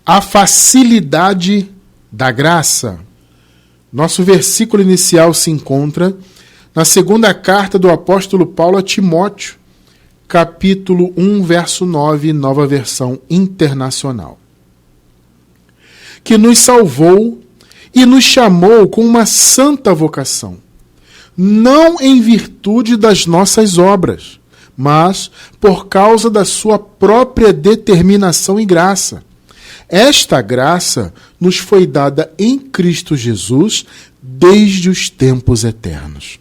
A facilidade da graça. Nosso versículo inicial se encontra na segunda carta do apóstolo Paulo a Timóteo, capítulo 1, verso 9, nova versão internacional. Que nos salvou e nos chamou com uma santa vocação, não em virtude das nossas obras, mas por causa da sua própria determinação e graça. Esta graça nos foi dada em Cristo Jesus desde os tempos eternos.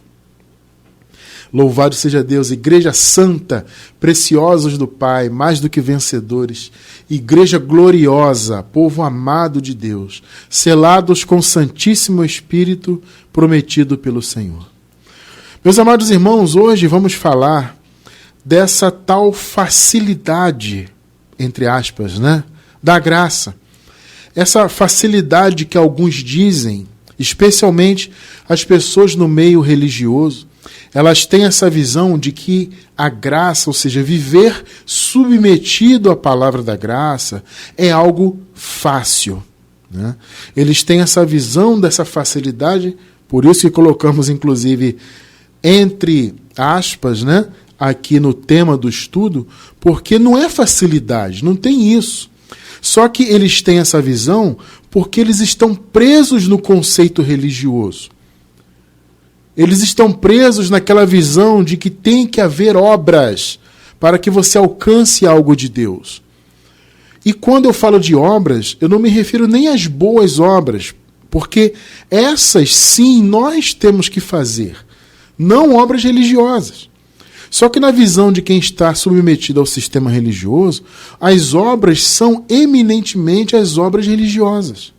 Louvado seja Deus, Igreja Santa, preciosos do Pai, mais do que vencedores, Igreja gloriosa, povo amado de Deus, selados com o Santíssimo Espírito prometido pelo Senhor. Meus amados irmãos, hoje vamos falar dessa tal facilidade, entre aspas, da graça. Essa facilidade que alguns dizem, especialmente as pessoas no meio religioso, elas têm essa visão de que a graça, ou seja, viver submetido à palavra da graça, é algo fácil. Eles têm essa visão dessa facilidade, por isso que colocamos, inclusive, entre aspas, aqui no tema do estudo, porque não é facilidade, não tem isso. Só que eles têm essa visão porque eles estão presos no conceito religioso. Eles estão presos naquela visão de que tem que haver obras para que você alcance algo de Deus. E quando eu falo de obras, eu não me refiro nem às boas obras, porque essas sim nós temos que fazer, não obras religiosas. Só que na visão de quem está submetido ao sistema religioso, as obras são eminentemente as obras religiosas.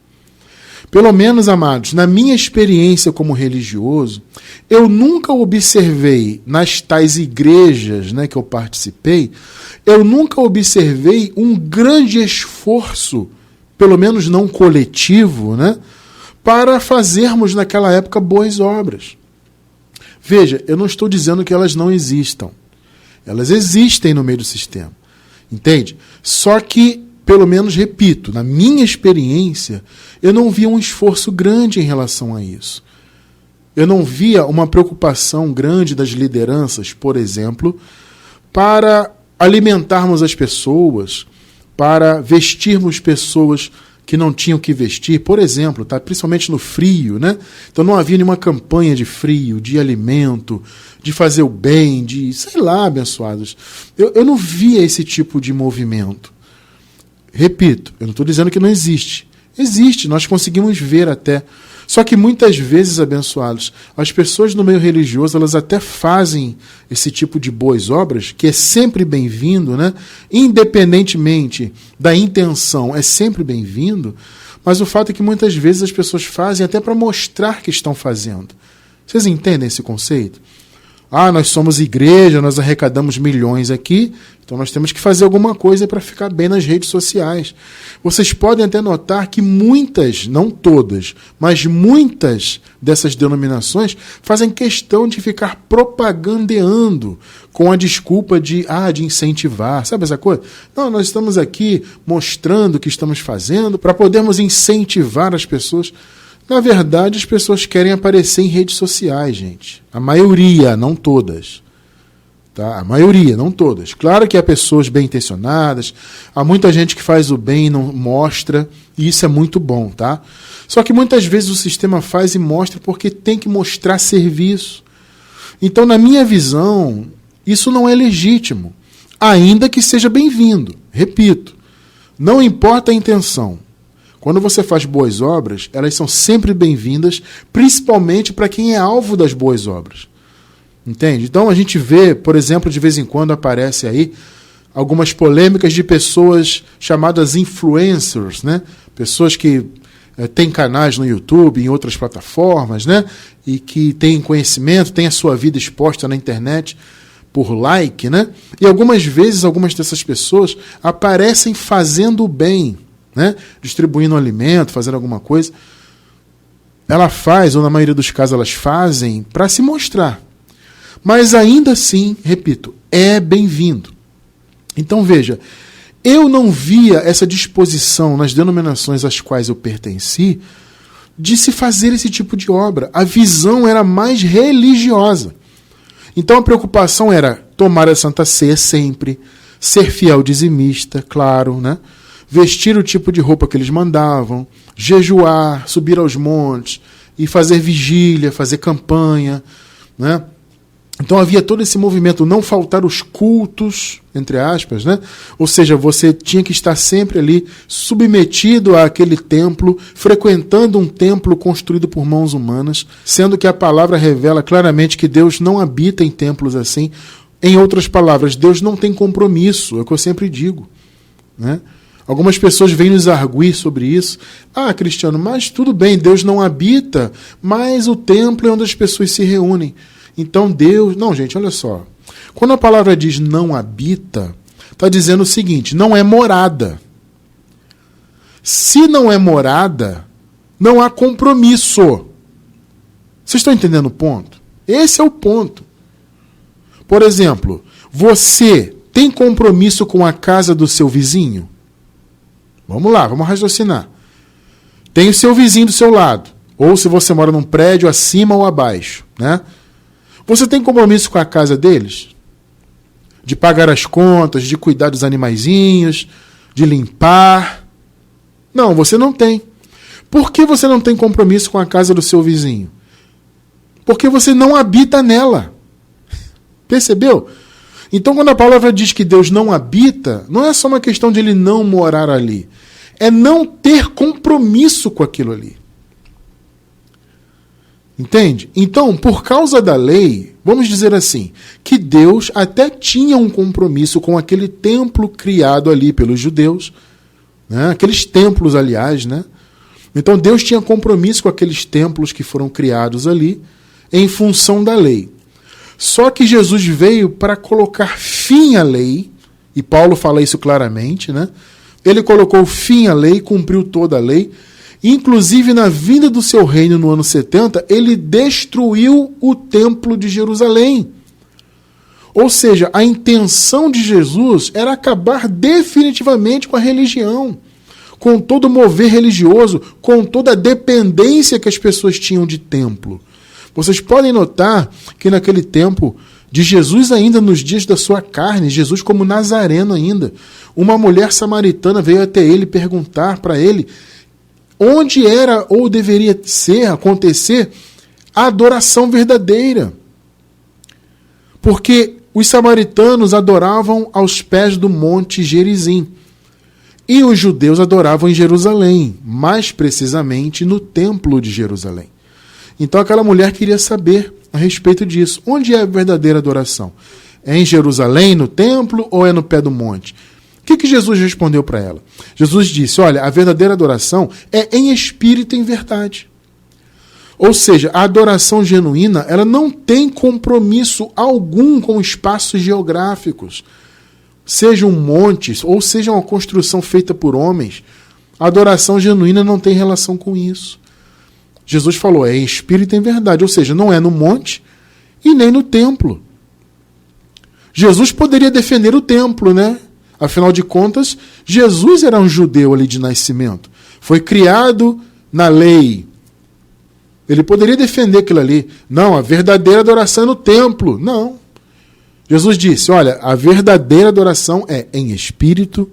Pelo menos, amados, na minha experiência como religioso, eu nunca observei nas tais igrejas que eu participei, eu nunca observei um grande esforço, pelo menos não coletivo, para fazermos naquela época boas obras. Veja, eu não estou dizendo que elas não existam. Elas existem no meio do sistema. Entende? Só que, pelo menos, repito, na minha experiência, eu não via um esforço grande em relação a isso. Eu não via uma preocupação grande das lideranças, por exemplo, para alimentarmos as pessoas, para vestirmos pessoas que não tinham que vestir, por exemplo, principalmente no frio, Então não havia nenhuma campanha de frio, de alimento, de fazer o bem, de, abençoados. Eu não via esse tipo de movimento. Repito, eu não estou dizendo que não existe. Existe, nós conseguimos ver até. Só que muitas vezes, abençoados, as pessoas no meio religioso, elas até fazem esse tipo de boas obras, que é sempre bem-vindo, Independentemente da intenção, é sempre bem-vindo, mas o fato é que muitas vezes as pessoas fazem até para mostrar que estão fazendo. Vocês entendem esse conceito? Nós somos igreja, nós arrecadamos milhões aqui, então nós temos que fazer alguma coisa para ficar bem nas redes sociais. Vocês podem até notar que muitas, não todas, mas muitas dessas denominações fazem questão de ficar propagandeando com a desculpa de incentivar. Sabe essa coisa? Não, nós estamos aqui mostrando o que estamos fazendo para podermos incentivar as pessoas. Na verdade, as pessoas querem aparecer em redes sociais, gente. A maioria, não todas. Tá? A maioria, não todas. Claro que há pessoas bem-intencionadas, há muita gente que faz o bem e não mostra, e isso é muito bom, tá? Só que muitas vezes o sistema faz e mostra porque tem que mostrar serviço. Então, na minha visão, isso não é legítimo, ainda que seja bem-vindo. Repito, não importa a intenção. Quando você faz boas obras, elas são sempre bem-vindas, principalmente para quem é alvo das boas obras. Entende? Então a gente vê, por exemplo, de vez em quando aparece aí algumas polêmicas de pessoas chamadas influencers, Pessoas que têm canais no YouTube, em outras plataformas, E que têm conhecimento, têm a sua vida exposta na internet por like, E algumas vezes, algumas dessas pessoas aparecem fazendo o bem, distribuindo alimento, fazendo alguma coisa. Ela faz, ou na maioria dos casos elas fazem, para se mostrar. Mas ainda assim, repito, é bem-vindo. Então veja, eu não via essa disposição nas denominações às quais eu pertenci de se fazer esse tipo de obra. A visão era mais religiosa. Então a preocupação era tomar a Santa Ceia sempre, ser fiel dizimista, claro, né? Vestir o tipo de roupa que eles mandavam, jejuar, subir aos montes e fazer vigília, fazer campanha, né? Então havia todo esse movimento, não faltar os cultos, entre aspas, né? Ou seja, você tinha que estar sempre ali submetido àquele templo, frequentando um templo construído por mãos humanas, sendo que a palavra revela claramente que Deus não habita em templos assim. Em outras palavras, Deus não tem compromisso, é o que eu sempre digo, né? Algumas pessoas vêm nos arguir sobre isso. Ah, Cristiano, mas tudo bem, Deus não habita, mas o templo é onde as pessoas se reúnem. Então Deus... Não, gente, olha só. Quando a palavra diz não habita, está dizendo o seguinte, não é morada. Se não é morada, não há compromisso. Vocês estão entendendo o ponto? Esse é o ponto. Por exemplo, você tem compromisso com a casa do seu vizinho? Vamos lá, vamos raciocinar. Tem o seu vizinho do seu lado. Ou se você mora num prédio acima ou abaixo, né? Você tem compromisso com a casa deles? De pagar as contas, de cuidar dos animaizinhos, de limpar? Não, você não tem. Por que você não tem compromisso com a casa do seu vizinho? Porque você não habita nela. Percebeu? Então, quando a palavra diz que Deus não habita, não é só uma questão de ele não morar ali. É não ter compromisso com aquilo ali. Entende? Então, por causa da lei, vamos dizer assim, que Deus até tinha um compromisso com aquele templo criado ali pelos judeus, né? Aqueles templos, aliás, né? Então Deus tinha compromisso com aqueles templos que foram criados ali em função da lei. Só que Jesus veio para colocar fim à lei, e Paulo fala isso claramente, né? Ele colocou fim à lei, cumpriu toda a lei. Inclusive, na vinda do seu reino no ano 70, ele destruiu o templo de Jerusalém. Ou seja, a intenção de Jesus era acabar definitivamente com a religião, com todo o mover religioso, com toda a dependência que as pessoas tinham de templo. Vocês podem notar que naquele tempo de Jesus ainda, nos dias da sua carne, Jesus como nazareno ainda, uma mulher samaritana veio até ele perguntar para ele onde era ou deveria acontecer a adoração verdadeira. Porque os samaritanos adoravam aos pés do monte Gerizim. E os judeus adoravam em Jerusalém, mais precisamente no templo de Jerusalém. Então aquela mulher queria saber a respeito disso. Onde é a verdadeira adoração? É em Jerusalém, no templo, ou é no pé do monte? O que Jesus respondeu para ela? Jesus disse, olha, a verdadeira adoração é em espírito e em verdade. Ou seja, a adoração genuína, ela não tem compromisso algum com espaços geográficos. Sejam montes, ou seja uma construção feita por homens, a adoração genuína não tem relação com isso. Jesus falou, é em espírito e em verdade, ou seja, não é no monte e nem no templo. Jesus poderia defender o templo, né? Afinal de contas, Jesus era um judeu ali de nascimento. Foi criado na lei. Ele poderia defender aquilo ali. Não, a verdadeira adoração é no templo. Não. Jesus disse, olha, a verdadeira adoração é em espírito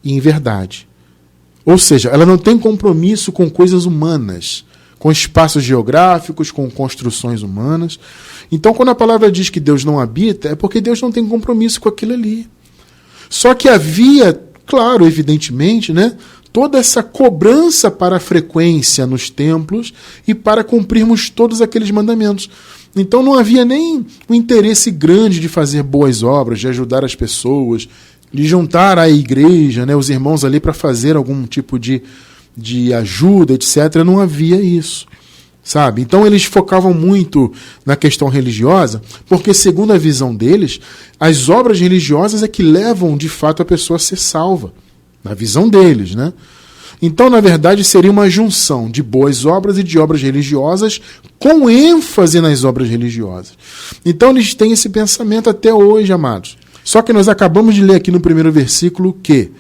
e em verdade. Ou seja, ela não tem compromisso com coisas humanas, com espaços geográficos, com construções humanas. Então, quando a palavra diz que Deus não habita, é porque Deus não tem compromisso com aquilo ali. Só que havia, claro, evidentemente, né, toda essa cobrança para a frequência nos templos e para cumprirmos todos aqueles mandamentos. Então não havia nem um interesse grande de fazer boas obras, de ajudar as pessoas, de juntar a igreja, né, os irmãos ali para fazer algum tipo de ajuda, etc. Não havia isso. Sabe? Então eles focavam muito na questão religiosa, porque segundo a visão deles, as obras religiosas é que levam de fato a pessoa a ser salva, na visão deles, né? Então, na verdade, seria uma junção de boas obras e de obras religiosas com ênfase nas obras religiosas. Então eles têm esse pensamento até hoje, amados, Só que nós acabamos de ler aqui no primeiro versículo que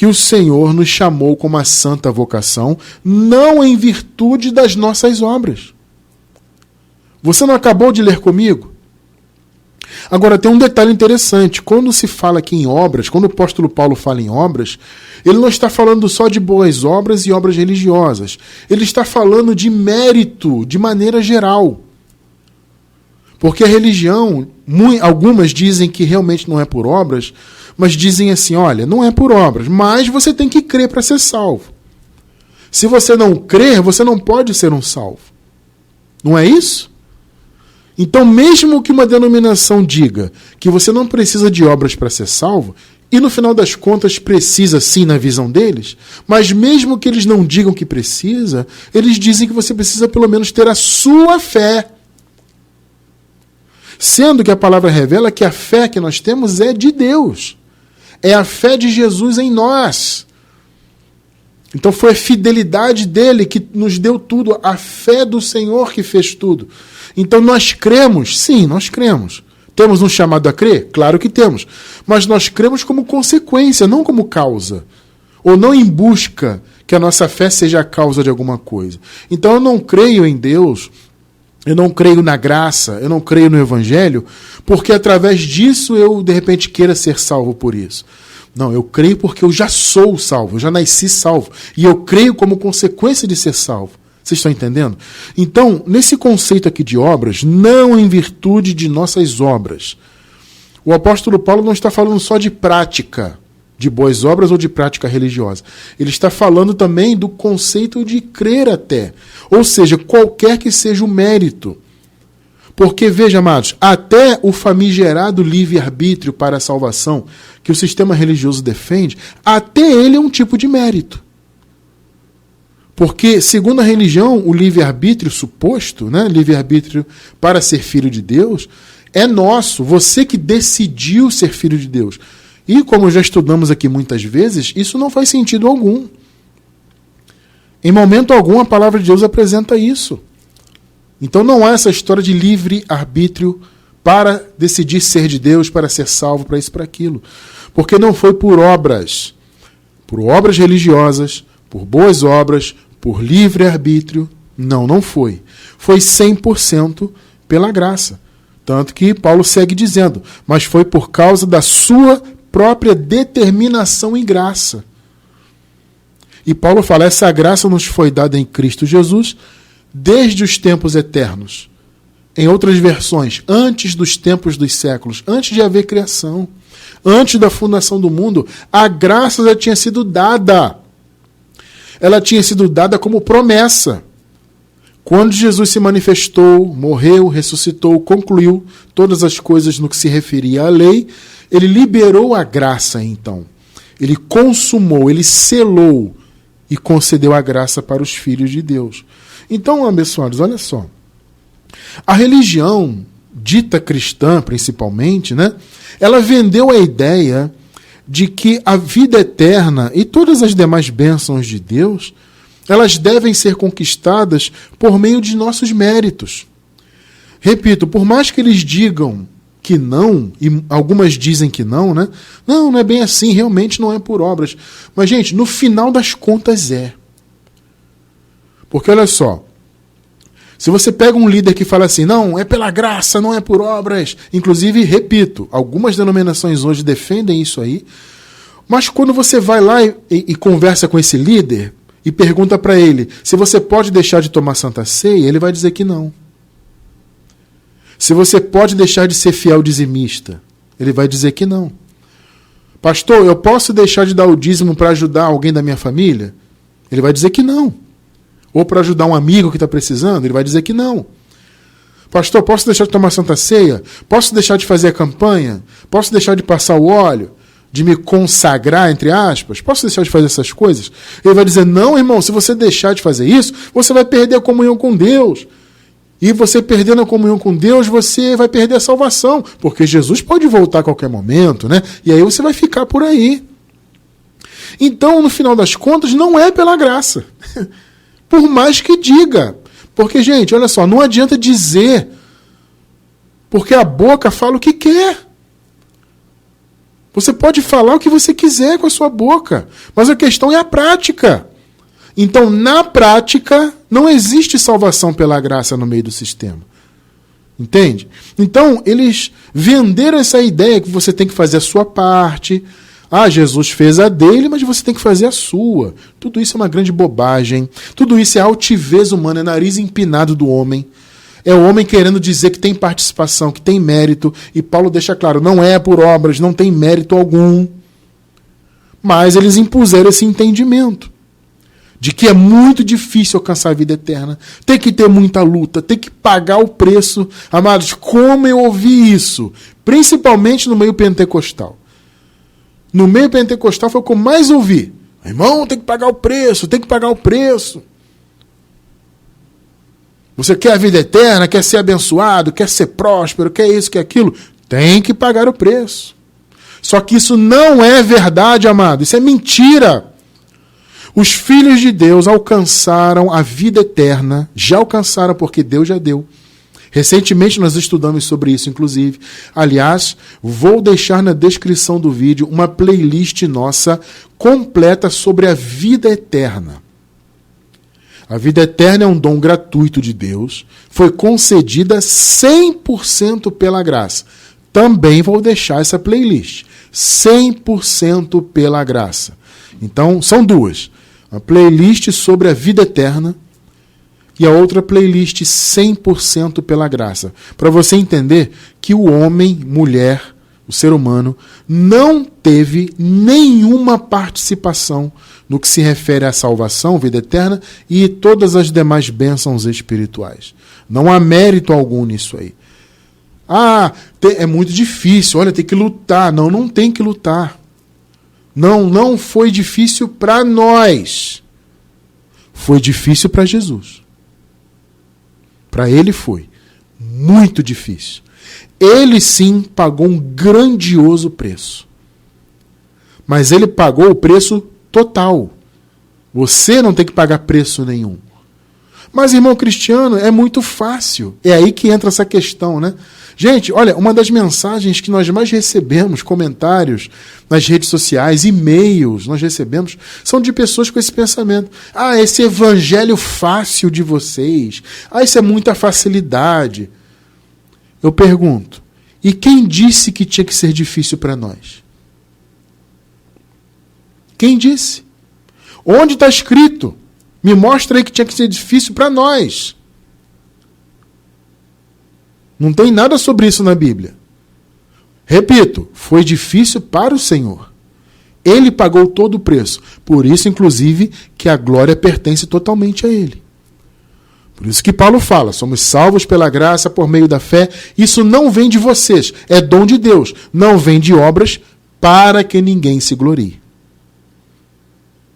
o Senhor nos chamou com uma santa vocação, não em virtude das nossas obras. Você não acabou de ler comigo? Agora, tem um detalhe interessante. Quando se fala aqui em obras, quando o apóstolo Paulo fala em obras, ele não está falando só de boas obras e obras religiosas. Ele está falando de mérito, de maneira geral. Porque a religião, algumas dizem que realmente não é por obras, mas dizem assim, olha, não é por obras, mas você tem que crer para ser salvo. Se você não crer, você não pode ser um salvo. Não é isso? Então, mesmo que uma denominação diga que você não precisa de obras para ser salvo, e no final das contas precisa sim na visão deles, mas mesmo que eles não digam que precisa, eles dizem que você precisa pelo menos ter a sua fé. Sendo que a palavra revela que a fé que nós temos é de Deus. É a fé de Jesus em nós. Então foi a fidelidade dele que nos deu tudo, a fé do Senhor que fez tudo. Então nós cremos, sim, nós cremos. Temos um chamado a crer? Claro que temos. Mas nós cremos como consequência, não como causa. Ou não em busca que a nossa fé seja a causa de alguma coisa. Então eu não creio em Deus, eu não creio na graça, eu não creio no Evangelho, porque através disso eu, de repente, queira ser salvo por isso. Não, eu creio porque eu já sou salvo, eu já nasci salvo. E eu creio como consequência de ser salvo. Vocês estão entendendo? Então, nesse conceito aqui de obras, não em virtude de nossas obras. O apóstolo Paulo não está falando só de prática, de boas obras ou de prática religiosa. Ele está falando também do conceito de crer até. Ou seja, qualquer que seja o mérito. Porque, veja, amados, até o famigerado livre-arbítrio para a salvação que o sistema religioso defende, até ele é um tipo de mérito. Porque, segundo a religião, o livre-arbítrio suposto, né, livre-arbítrio para ser filho de Deus, é nosso, você que decidiu ser filho de Deus. E, como já estudamos aqui muitas vezes, isso não faz sentido algum. Em momento algum, a palavra de Deus apresenta isso. Então não há essa história de livre-arbítrio para decidir ser de Deus, para ser salvo, para isso, para aquilo. Porque não foi por obras religiosas, por boas obras, por livre-arbítrio. Não foi. Foi 100% pela graça. Tanto que Paulo segue dizendo, mas foi por causa da sua própria determinação em graça. E Paulo fala, essa graça nos foi dada em Cristo Jesus desde os tempos eternos. Em outras versões, antes dos tempos dos séculos, antes de haver criação, antes da fundação do mundo, a graça já tinha sido dada. Ela tinha sido dada como promessa. Quando Jesus se manifestou, morreu, ressuscitou, concluiu todas as coisas no que se referia à lei, ele liberou a graça, então. Ele consumou, ele selou e concedeu a graça para os filhos de Deus. Então, abençoados, olha só. A religião dita cristã, principalmente, né, ela vendeu a ideia de que a vida eterna e todas as demais bênçãos de Deus, elas devem ser conquistadas por meio de nossos méritos. Repito, por mais que eles digam que não, e algumas dizem que não, né? Não é bem assim, realmente não é por obras. Mas, gente, no final das contas é. Porque, olha só, se você pega um líder que fala assim, não, é pela graça, não é por obras. Inclusive, repito, algumas denominações hoje defendem isso aí, mas quando você vai lá e conversa com esse líder e pergunta para ele se você pode deixar de tomar Santa Ceia, ele vai dizer que não. Se você pode deixar de ser fiel dizimista, ele vai dizer que não. Pastor, eu posso deixar de dar o dízimo para ajudar alguém da minha família? Ele vai dizer que não. Ou para ajudar um amigo que está precisando? Ele vai dizer que não. Pastor, posso deixar de tomar Santa Ceia? Posso deixar de fazer a campanha? Posso deixar de passar o óleo? De me consagrar, entre aspas? Posso deixar de fazer essas coisas? Ele vai dizer, não, irmão, se você deixar de fazer isso, você vai perder a comunhão com Deus. E você perdendo a comunhão com Deus, você vai perder a salvação. Porque Jesus pode voltar a qualquer momento, né? E aí você vai ficar por aí. Então, no final das contas, não é pela graça. Por mais que diga. Porque, gente, olha só, não adianta dizer. Porque a boca fala o que quer. Você pode falar o que você quiser com a sua boca, mas a questão é a prática. Então, na prática, não existe salvação pela graça no meio do sistema. Entende? Então, eles venderam essa ideia que você tem que fazer a sua parte. Ah, Jesus fez a dele, mas você tem que fazer a sua. Tudo isso é uma grande bobagem. Tudo isso é altivez humana, é nariz empinado do homem. É o homem querendo dizer que tem participação, que tem mérito. E Paulo deixa claro, não é por obras, não tem mérito algum. Mas eles impuseram esse entendimento de que é muito difícil alcançar a vida eterna. Tem que ter muita luta, tem que pagar o preço. Amados, como eu ouvi isso? Principalmente no meio pentecostal. No meio pentecostal foi o que eu mais ouvi. Irmão, tem que pagar o preço, tem que pagar o preço. Você quer a vida eterna, quer ser abençoado, quer ser próspero, quer isso, quer aquilo? Tem que pagar o preço. Só que isso não é verdade, amado. Isso é mentira. Os filhos de Deus alcançaram a vida eterna, já alcançaram porque Deus já deu. Recentemente nós estudamos sobre isso, inclusive. Aliás, vou deixar na descrição do vídeo uma playlist nossa completa sobre a vida eterna. A vida eterna é um dom gratuito de Deus, foi concedida 100% pela graça. Também vou deixar essa playlist, 100% pela graça. Então, são duas. A playlist sobre a vida eterna e a outra playlist 100% pela graça. Para você entender que o homem, mulher, o ser humano, não teve nenhuma participação no que se refere à salvação, vida eterna e todas as demais bênçãos espirituais. Não há mérito algum nisso aí. Ah, é muito difícil, olha, tem que lutar. Não, não tem que lutar. Não foi difícil para nós. Foi difícil para Jesus. Para ele foi muito difícil. Ele sim pagou um grandioso preço. Mas ele pagou o preço total. Você não tem que pagar preço nenhum. Mas, irmão cristiano, é muito fácil. É aí que entra essa questão, né? Gente, olha, uma das mensagens que nós mais recebemos, comentários nas redes sociais, e-mails, nós recebemos, são de pessoas com esse pensamento. Ah, esse evangelho fácil de vocês. Ah, isso é muita facilidade. Eu pergunto, e quem disse que tinha que ser difícil para nós? Quem disse? Onde está escrito? Me mostra aí que tinha que ser difícil para nós. Não tem nada sobre isso na Bíblia. Repito, foi difícil para o Senhor. Ele pagou todo o preço. Por isso, inclusive, que a glória pertence totalmente a Ele. Por isso que Paulo fala, somos salvos pela graça por meio da fé. Isso não vem de vocês, é dom de Deus. Não vem de obras para que ninguém se glorie.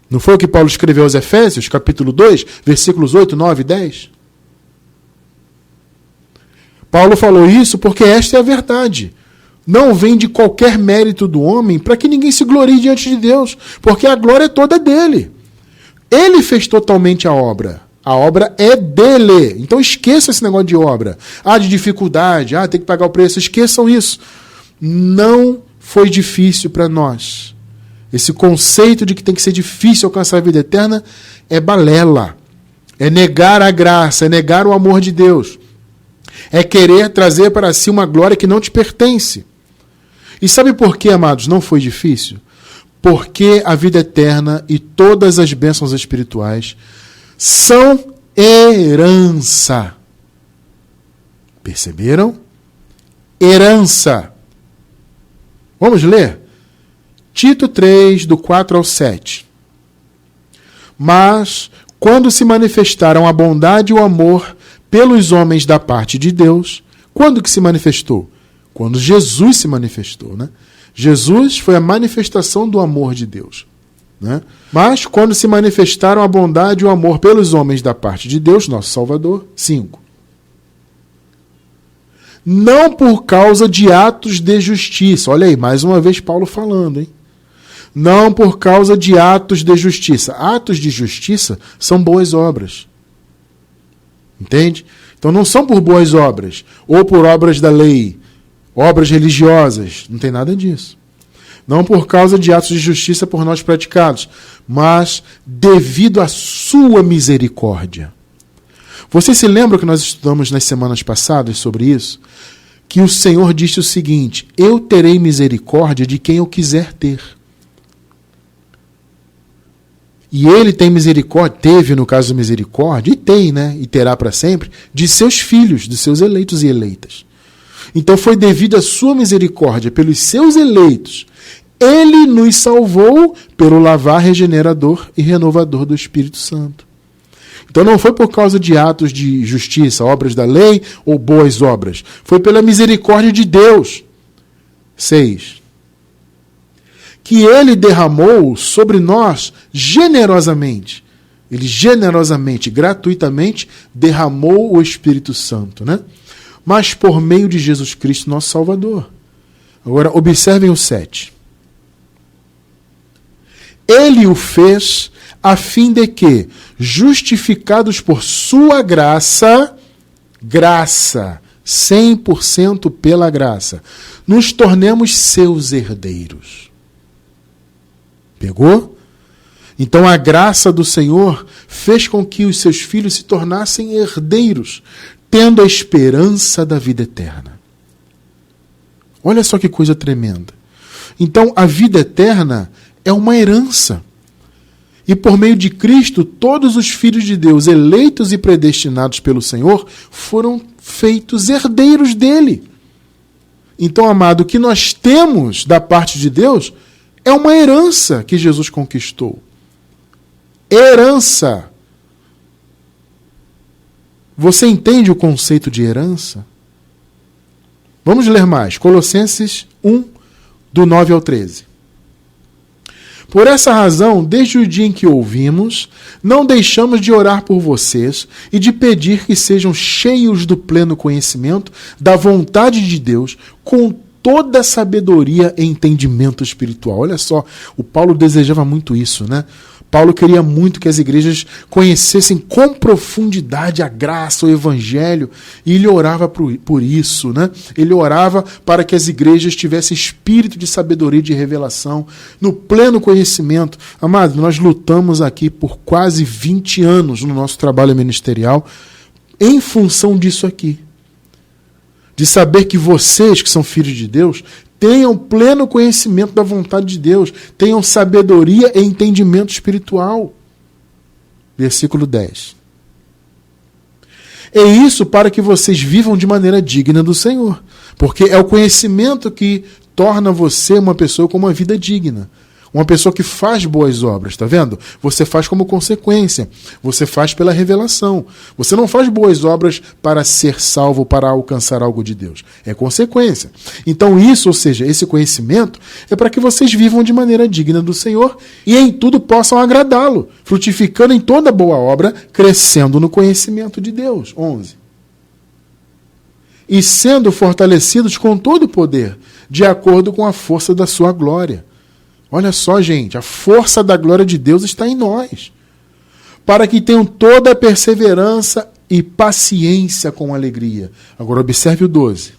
Não foi o que Paulo escreveu aos Efésios, capítulo 2, versículos 8, 9 e 10? Paulo falou isso porque esta é a verdade. Não vem de qualquer mérito do homem para que ninguém se glorie diante de Deus, porque a glória é toda dele. Ele fez totalmente a obra. A obra é dele. Então esqueça esse negócio de obra. Ah, de dificuldade, tem que pagar o preço. Esqueçam isso. Não foi difícil para nós. Esse conceito de que tem que ser difícil alcançar a vida eterna é balela. É negar a graça, é negar o amor de Deus. É querer trazer para si uma glória que não te pertence. E sabe por que, amados, não foi difícil? Porque a vida eterna e todas as bênçãos espirituais são herança. Perceberam? Herança. Vamos ler? Tito 3, do 4 ao 7. Mas, quando se manifestaram a bondade e o amor pelos homens da parte de Deus, quando que se manifestou? Quando Jesus se manifestou, né? Jesus foi a manifestação do amor de Deus, né? Mas, quando se manifestaram a bondade e o amor pelos homens da parte de Deus, nosso Salvador, 5. Não por causa de atos de justiça. Olha aí, mais uma vez Paulo falando, hein? Não por causa de atos de justiça. Atos de justiça são boas obras. Entende? Então não são por boas obras, ou por obras da lei, obras religiosas. Não tem nada disso. não por causa de atos de justiça por nós praticados, mas devido à sua misericórdia. Vocês se lembram que nós estudamos nas semanas passadas sobre isso? Que o Senhor disse o seguinte: eu terei misericórdia de quem eu quiser ter. E ele tem misericórdia, teve no caso misericórdia, e tem, né? E terá para sempre, de seus filhos, de seus eleitos e eleitas. Então foi devido à sua misericórdia pelos seus eleitos. Ele nos salvou pelo lavar regenerador e renovador do Espírito Santo. Então não foi por causa de atos de justiça, obras da lei ou boas obras. Foi pela misericórdia de Deus. 6. Que ele derramou sobre nós generosamente. Ele generosamente, gratuitamente, derramou o Espírito Santo, né? Mas por meio de Jesus Cristo, nosso Salvador. Agora, observem o 7. Ele o fez a fim de que, justificados por sua graça, 100% pela graça, nos tornemos seus herdeiros. Pegou? Então a graça do Senhor fez com que os seus filhos se tornassem herdeiros, tendo a esperança da vida eterna. Olha só que coisa tremenda. Então a vida eterna é uma herança. E por meio de Cristo, todos os filhos de Deus, eleitos e predestinados pelo Senhor, foram feitos herdeiros dele. Então, amado, o que nós temos da parte de Deus é uma herança que Jesus conquistou. Herança. Você entende o conceito de herança? Vamos ler mais. Colossenses 1, do 9 ao 13. Por essa razão, desde o dia em que ouvimos, não deixamos de orar por vocês e de pedir que sejam cheios do pleno conhecimento da vontade de Deus, com toda sabedoria e entendimento espiritual. Olha só, o Paulo desejava muito isso, né? Paulo queria muito que as igrejas conhecessem com profundidade a graça, o evangelho, e ele orava por isso, né? Ele orava para que as igrejas tivessem espírito de sabedoria e de revelação, no pleno conhecimento. Amado, nós lutamos aqui por quase 20 anos no nosso trabalho ministerial em função disso aqui. De saber que vocês, que são filhos de Deus, tenham pleno conhecimento da vontade de Deus, tenham sabedoria e entendimento espiritual. Versículo 10. É isso para que vocês vivam de maneira digna do Senhor, porque é o conhecimento que torna você uma pessoa com uma vida digna. Uma pessoa que faz boas obras, tá vendo? Você faz como consequência. Você faz pela revelação. Você não faz boas obras para ser salvo, para alcançar algo de Deus. É consequência. Então isso, ou seja, esse conhecimento é para que vocês vivam de maneira digna do Senhor e em tudo possam agradá-lo, frutificando em toda boa obra, crescendo no conhecimento de Deus. 11. E sendo fortalecidos com todo o poder, de acordo com a força da sua glória. Olha só, gente, a força da glória de Deus está em nós, para que tenham toda a perseverança e paciência com alegria. Agora observe o 12.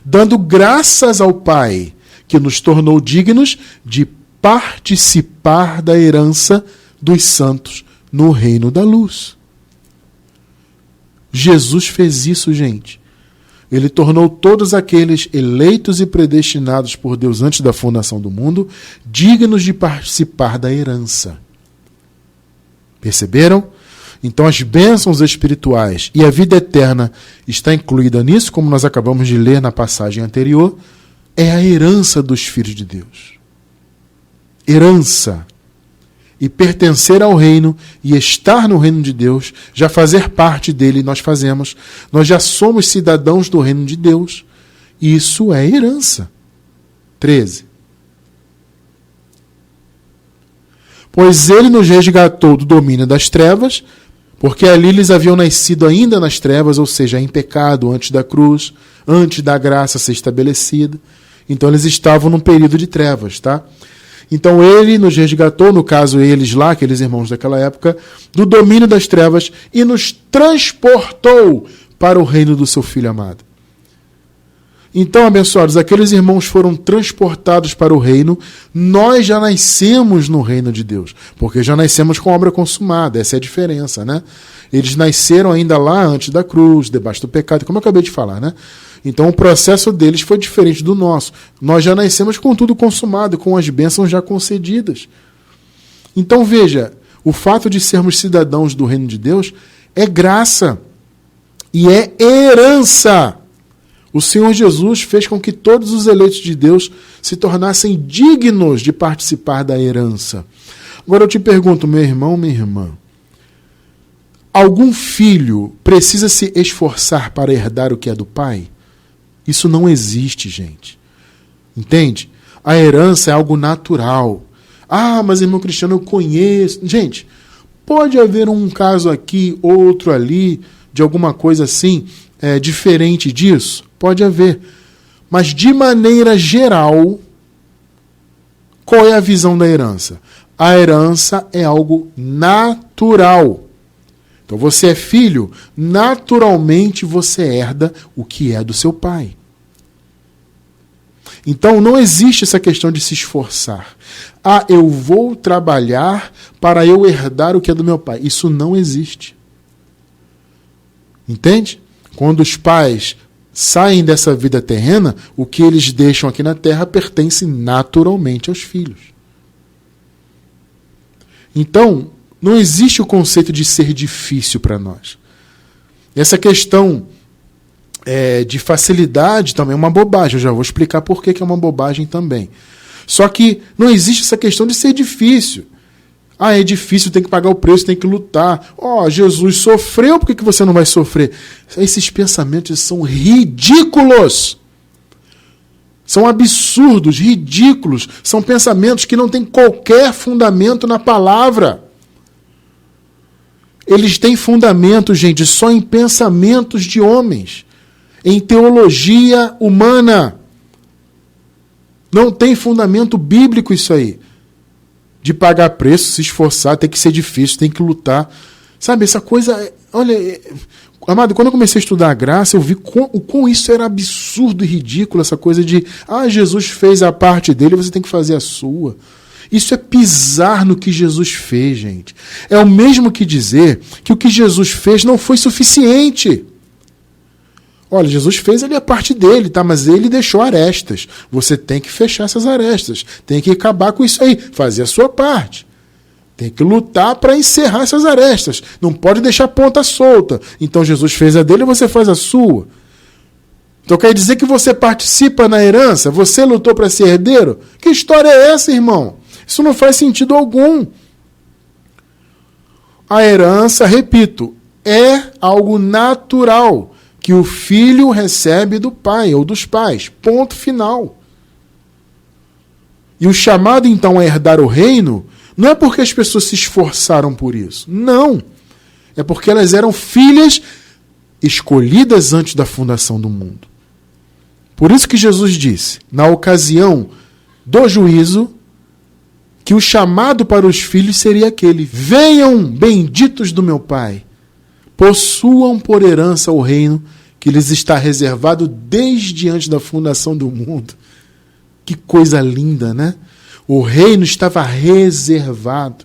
Dando graças ao Pai, que nos tornou dignos de participar da herança dos santos no reino da luz. Jesus fez isso, gente. Ele tornou todos aqueles eleitos e predestinados por Deus antes da fundação do mundo dignos de participar da herança. Perceberam? Então as bênçãos espirituais e a vida eterna está incluída nisso, como nós acabamos de ler na passagem anterior, é a herança dos filhos de Deus. Herança. E pertencer ao reino e estar no reino de Deus, já fazer parte dele, nós fazemos. Nós já somos cidadãos do reino de Deus. Isso é herança. 13. Pois ele nos resgatou do domínio das trevas, porque ali eles haviam nascido ainda nas trevas, ou seja, em pecado, antes da cruz, antes da graça ser estabelecida. Então eles estavam num período de trevas, tá? Então ele nos resgatou, no caso eles lá, aqueles irmãos daquela época, do domínio das trevas e nos transportou para o reino do seu Filho amado. Então, abençoados, aqueles irmãos foram transportados para o reino, nós já nascemos no reino de Deus, porque já nascemos com a obra consumada, essa é a diferença, né? Eles nasceram ainda lá antes da cruz, debaixo do pecado, como eu acabei de falar, né? Então o processo deles foi diferente do nosso. Nós já nascemos com tudo consumado, com as bênçãos já concedidas. Então veja, o fato de sermos cidadãos do reino de Deus é graça e é herança. O Senhor Jesus fez com que todos os eleitos de Deus se tornassem dignos de participar da herança. Agora eu te pergunto, meu irmão, minha irmã, algum filho precisa se esforçar para herdar o que é do pai? Isso não existe, gente. Entende? A herança é algo natural. Ah, mas irmão Cristiano, eu conheço. Gente, pode haver um caso aqui, outro ali, de alguma coisa assim, diferente disso? Pode haver. Mas, de maneira geral, qual é a visão da herança? A herança é algo natural. Então, você é filho, naturalmente você herda o que é do seu pai. Então, não existe essa questão de se esforçar. Ah, eu vou trabalhar para eu herdar o que é do meu pai. Isso não existe. Entende? Quando os pais saem dessa vida terrena, o que eles deixam aqui na terra pertence naturalmente aos filhos. Então, não existe o conceito de ser difícil para nós. Essa questão de facilidade também é uma bobagem. Eu já vou explicar por que é uma bobagem também. Só que não existe essa questão de ser difícil. Ah, é difícil, tem que pagar o preço, tem que lutar. Jesus sofreu, por que você não vai sofrer? Esses pensamentos são ridículos. São absurdos, ridículos. São pensamentos que não têm qualquer fundamento na palavra. Eles têm fundamento, gente, só em pensamentos de homens. Em teologia humana. Não tem fundamento bíblico isso aí. De pagar preço, se esforçar, tem que ser difícil, tem que lutar. Sabe, essa coisa... Olha, amado, quando eu comecei a estudar a graça, eu vi o quão isso era absurdo e ridículo, essa coisa de Jesus fez a parte dele, você tem que fazer a sua. Isso é pisar no que Jesus fez, gente. É o mesmo que dizer que o que Jesus fez não foi suficiente. Olha, Jesus fez ali a parte dele, tá? Mas ele deixou arestas. Você tem que fechar essas arestas. Tem que acabar com isso aí. Fazer a sua parte. Tem que lutar para encerrar essas arestas. Não pode deixar a ponta solta. Então Jesus fez a dele e você faz a sua. Então quer dizer que você participa na herança? Você lutou para ser herdeiro? Que história é essa, irmão? Isso não faz sentido algum. A herança, repito, é algo natural que o filho recebe do pai ou dos pais. Ponto final. E o chamado, então, a herdar o reino não é porque as pessoas se esforçaram por isso. Não. É porque elas eram filhas escolhidas antes da fundação do mundo. Por isso que Jesus disse, na ocasião do juízo, que o chamado para os filhos seria aquele: venham, benditos do meu Pai, possuam por herança o reino que lhes está reservado desde antes da fundação do mundo. Que coisa linda, né? O reino estava reservado.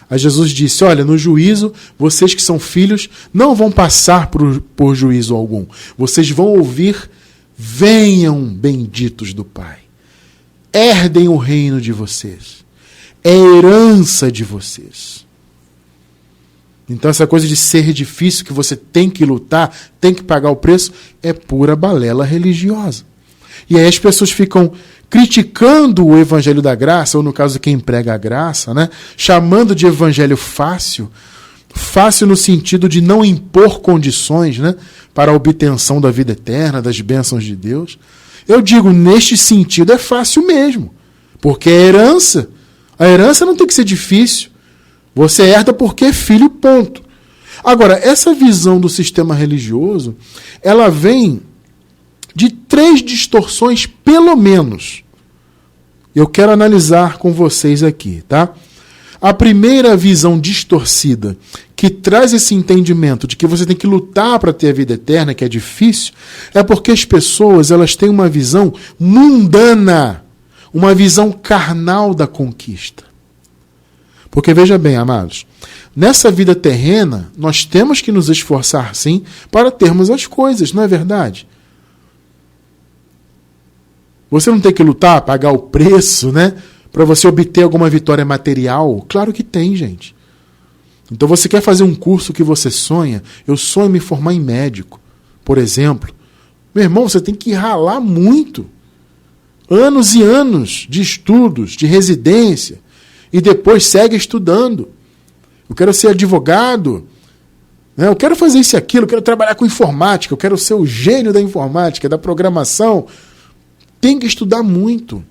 Aí Jesus disse, olha, no juízo, vocês que são filhos não vão passar por juízo algum. Vocês vão ouvir, venham, benditos do Pai. Herdem o reino de vocês. É herança de vocês. Então essa coisa de ser difícil, que você tem que lutar, tem que pagar o preço, é pura balela religiosa. E aí as pessoas ficam criticando o evangelho da graça, ou no caso quem prega a graça, né? Chamando de evangelho fácil, fácil no sentido de não impor condições, né? Para a obtenção da vida eterna, das bênçãos de Deus. Eu digo, neste sentido é fácil mesmo, porque é herança. A herança não tem que ser difícil. Você herda porque é filho, ponto. Agora, essa visão do sistema religioso, ela vem de 3 distorções, pelo menos. Eu quero analisar com vocês aqui, tá? A primeira visão distorcida, que traz esse entendimento de que você tem que lutar para ter a vida eterna, que é difícil, é porque as pessoas elas têm uma visão mundana, uma visão carnal da conquista. Porque veja bem, amados, nessa vida terrena, nós temos que nos esforçar sim para termos as coisas, não é verdade? Você não tem que lutar, pagar o preço, né? Para você obter alguma vitória material? Claro que tem, gente. Então você quer fazer um curso que você sonha? Eu sonho me formar em médico, por exemplo. Meu irmão, você tem que ralar muito. Anos e anos de estudos, de residência. E depois segue estudando. Eu quero ser advogado. Né? Eu quero fazer isso e aquilo. Eu quero trabalhar com informática. Eu quero ser o gênio da informática, da programação. Tem que estudar muito.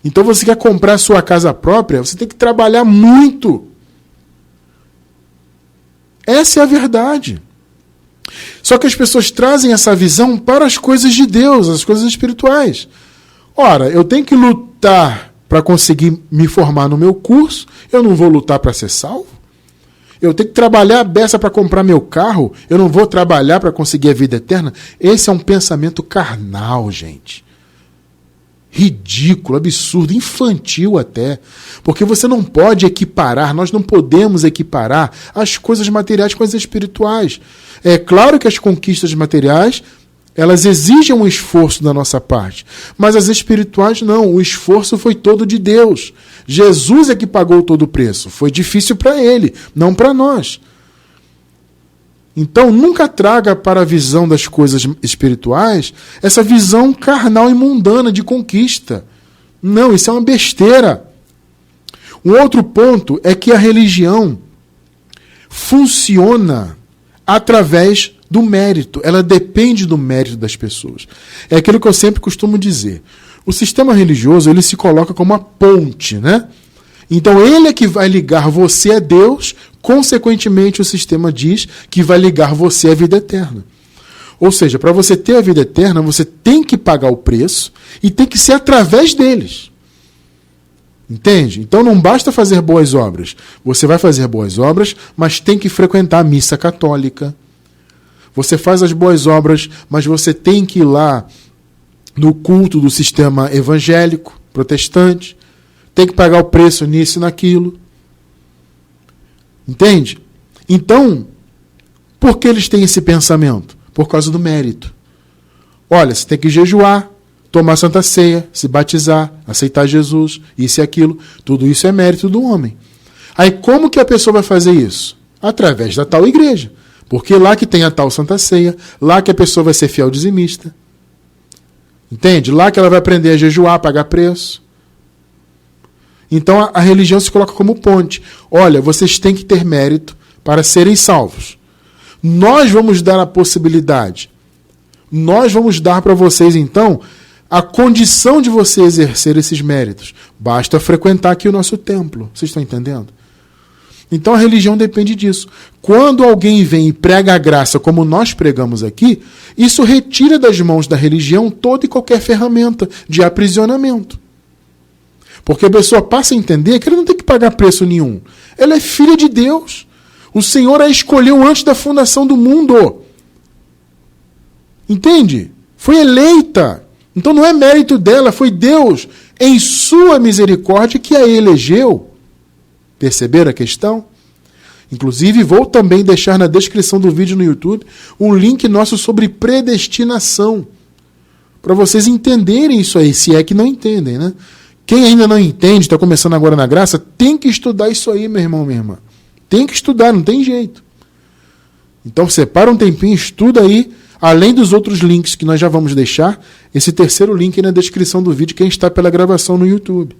Então você quer comprar a sua casa própria? Você tem que trabalhar muito. Essa é a verdade. Só que as pessoas trazem essa visão para as coisas de Deus, as coisas espirituais. Ora, eu tenho que lutar para conseguir me formar no meu curso, eu não vou lutar para ser salvo? Eu tenho que trabalhar a beça para comprar meu carro, eu não vou trabalhar para conseguir a vida eterna? Esse é um pensamento carnal, gente. Ridículo, absurdo, infantil até. Porque você não pode equiparar, nós não podemos equiparar as coisas materiais com as espirituais. É claro que as conquistas materiais, elas exigem um esforço da nossa parte. Mas as espirituais não, o esforço foi todo de Deus. Jesus é que pagou todo o preço. Foi difícil para ele, não para nós. Então, nunca traga para a visão das coisas espirituais essa visão carnal e mundana de conquista. Não, isso é uma besteira. Um outro ponto é que a religião funciona através do mérito. Ela depende do mérito das pessoas. É aquilo que eu sempre costumo dizer. O sistema religioso ele se coloca como uma ponte, né? Então, ele é que vai ligar você a Deus, consequentemente, o sistema diz que vai ligar você à vida eterna. Ou seja, para você ter a vida eterna, você tem que pagar o preço e tem que ser através deles. Entende? Então, não basta fazer boas obras. Você vai fazer boas obras, mas tem que frequentar a missa católica. Você faz as boas obras, mas você tem que ir lá no culto do sistema evangélico, protestante. Tem que pagar o preço nisso e naquilo. Entende? Então, por que eles têm esse pensamento? Por causa do mérito. Olha, você tem que jejuar, tomar Santa Ceia, se batizar, aceitar Jesus, isso e aquilo. Tudo isso é mérito do homem. Aí como que a pessoa vai fazer isso? Através da tal igreja. Porque lá que tem a tal Santa Ceia, lá que a pessoa vai ser fiel dizimista. Entende? Lá que ela vai aprender a jejuar, pagar preço. Então a religião se coloca como ponte. Olha, vocês têm que ter mérito para serem salvos. Nós vamos dar a possibilidade. Nós vamos dar para vocês, então, a condição de você exercer esses méritos. Basta frequentar aqui o nosso templo. Vocês estão entendendo? Então a religião depende disso. Quando alguém vem e prega a graça, como nós pregamos aqui, isso retira das mãos da religião toda e qualquer ferramenta de aprisionamento. Porque a pessoa passa a entender que ela não tem que pagar preço nenhum. Ela é filha de Deus. O Senhor a escolheu antes da fundação do mundo. Entende? Foi eleita. Então não é mérito dela, foi Deus, em sua misericórdia, que a elegeu. Perceberam a questão? Inclusive, vou também deixar na descrição do vídeo no YouTube um link nosso sobre predestinação. Para vocês entenderem isso aí, se é que não entendem, né? Quem ainda não entende, está começando agora na graça, tem que estudar isso aí, meu irmão, minha irmã. Tem que estudar, não tem jeito. Então separa um tempinho, estuda aí, além dos outros links que nós já vamos deixar, esse terceiro link aí na descrição do vídeo, quem está pela gravação no YouTube.